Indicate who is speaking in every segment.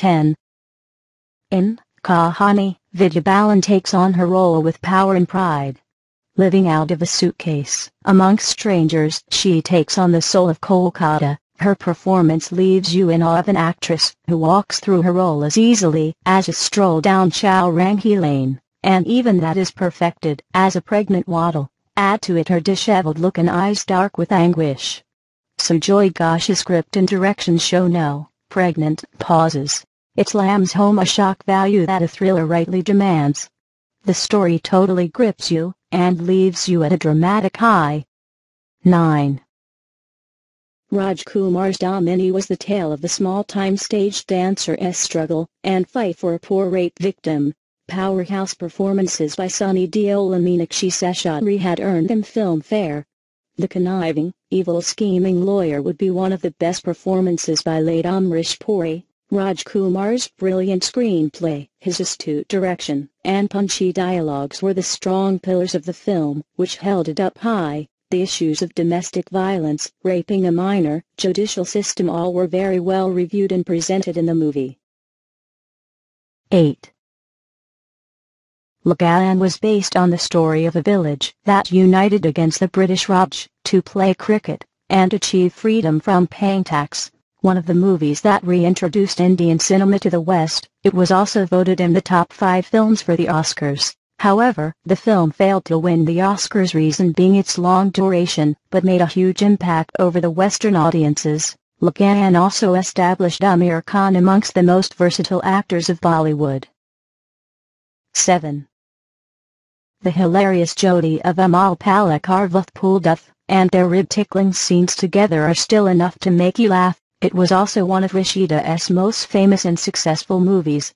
Speaker 1: 10. In Kahaani, Vidya Balan takes on her role with power and pride. Living out of a suitcase, amongst strangers, she takes on the soul of Kolkata. Her performance leaves you in awe of an actress who walks through her role as easily as a stroll down Chowrangi Lane, and even that is perfected as a pregnant waddle. Add to it her disheveled look and eyes dark with anguish. Sujoy Ghosh's script and direction show no pregnant pauses. It slams home a shock value that a thriller rightly demands. The story totally grips you and leaves you at a dramatic high. 9. Rajkumar's Damini was the tale of the small-time stage dancer's struggle and fight for a poor rape victim. Powerhouse performances by Sunny Deol and Meenakshi Seshadri had earned him Filmfare. The conniving, evil scheming lawyer would be one of the best performances by late Amrish Puri. Rajkumar's brilliant screenplay, his astute direction, and punchy dialogues were the strong pillars of the film, which held it up high. The issues of domestic violence, raping a minor, judicial system all were very well reviewed and presented in the movie. 8. Lagaan was based on the story of a village that united against the British Raj to play cricket and achieve freedom from paying tax. One of the movies that reintroduced Indian cinema to the West, it was also voted in the top 5 films for the Oscars. However, the film failed to win the Oscars, reason being its long duration, but made a huge impact over the Western audiences. Lagaan also established Amir Khan amongst the most versatile actors of Bollywood. 7. The hilarious Jodi of Amal Palakar Vuthpulduth and their rib-tickling scenes together are still enough to make you laugh. It was also one of Rashida's most famous and successful movies.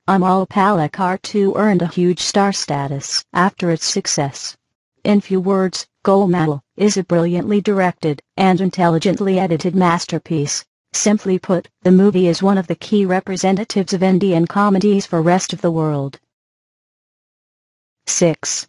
Speaker 1: Amal Palakar too earned a huge star status after its success. In few words, Golmaal is a brilliantly directed and intelligently edited masterpiece. Simply put, the movie is one of the key representatives of Indian comedies for rest of the world. 6.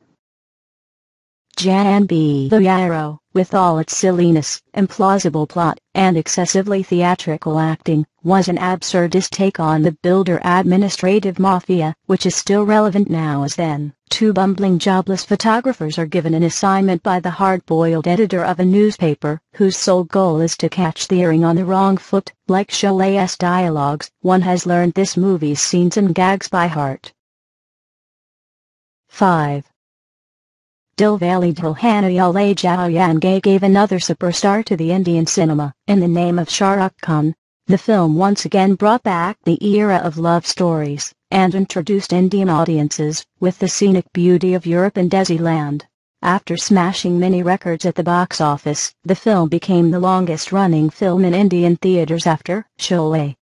Speaker 1: Jaane Bhi Do Yaaro, with all its silliness, implausible plot, and excessively theatrical acting, was an absurdist take on the builder administrative mafia, which is still relevant now as then. 2 bumbling jobless photographers are given an assignment by the hard-boiled editor of a newspaper, whose sole goal is to catch the earring on the wrong foot. Like Sholay's dialogues, one has learned this movie's scenes and gags by heart. 5. Dilwale Dulhaniya Le Jayenge gave another superstar to the Indian cinema, in the name of Shah Rukh Khan. The film once again brought back the era of love stories, and introduced Indian audiences with the scenic beauty of Europe and Desiland. After smashing many records at the box office, the film became the longest-running film in Indian theaters after Sholay.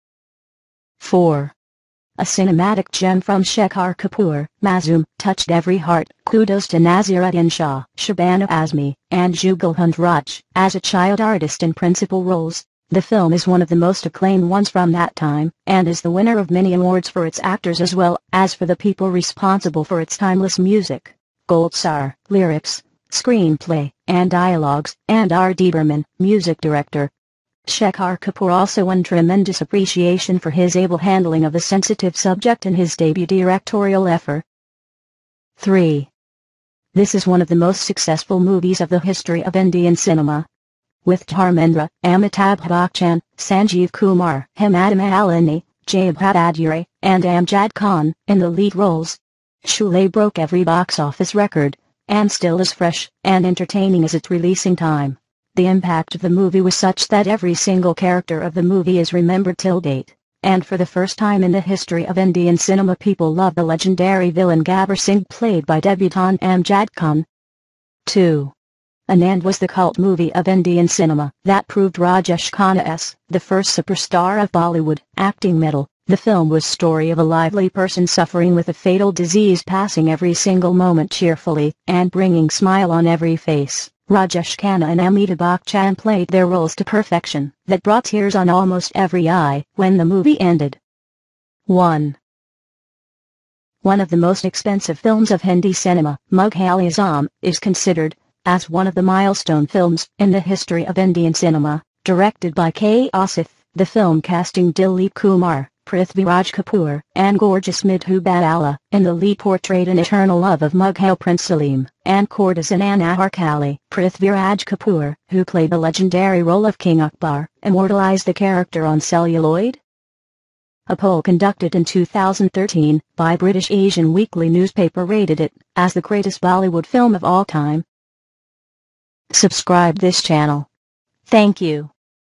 Speaker 1: 4. A cinematic gem from Shekhar Kapoor, Masoom, touched every heart. Kudos to Naseeruddin Shah, Shabana Azmi, and Jugal Raj, as a child artist in principal roles. The film is one of the most acclaimed ones from that time, and is the winner of many awards for its actors as well as for the people responsible for its timeless music. Gold Star, lyrics, screenplay, and dialogues, and R.D. Burman, music director. Shekhar Kapoor also won tremendous appreciation for his able handling of a sensitive subject in his debut directorial effort. 3. This is one of the most successful movies of the history of Indian cinema. With Dharmendra, Amitabh Bachchan, Sanjeev Kumar, Hemant Malini, Jay Bhattacharya, and Amjad Khan in the lead roles. Sholay broke every box office record, and still is fresh and entertaining as its releasing time. The impact of the movie was such that every single character of the movie is remembered till date, and for the first time in the history of Indian cinema people love the legendary villain Gabbar Singh played by debutant Amjad Khan. 2. Anand was the cult movie of Indian cinema that proved Rajesh Khanna's, the first superstar of Bollywood, acting medal. The film was story of a lively person suffering with a fatal disease passing every single moment cheerfully and bringing smile on every face. Rajesh Khanna and Amitabh Bachchan played their roles to perfection that brought tears on almost every eye when the movie ended. 1. One of the most expensive films of Hindi cinema, Mughal-e-Azam, is considered as one of the milestone films in the history of Indian cinema. Directed by K. Asif, the film casting Dilip Kumar, Prithviraj Kapoor, and gorgeous Midhu Badala, in the lead portrayed an eternal love of Mughal Prince Salim, and courtesan Anarkali. Prithviraj Kapoor, who played the legendary role of King Akbar, immortalized the character on celluloid. A poll conducted in 2013 by British Asian Weekly newspaper rated it as the greatest Bollywood film of all time. Subscribe this channel. Thank you.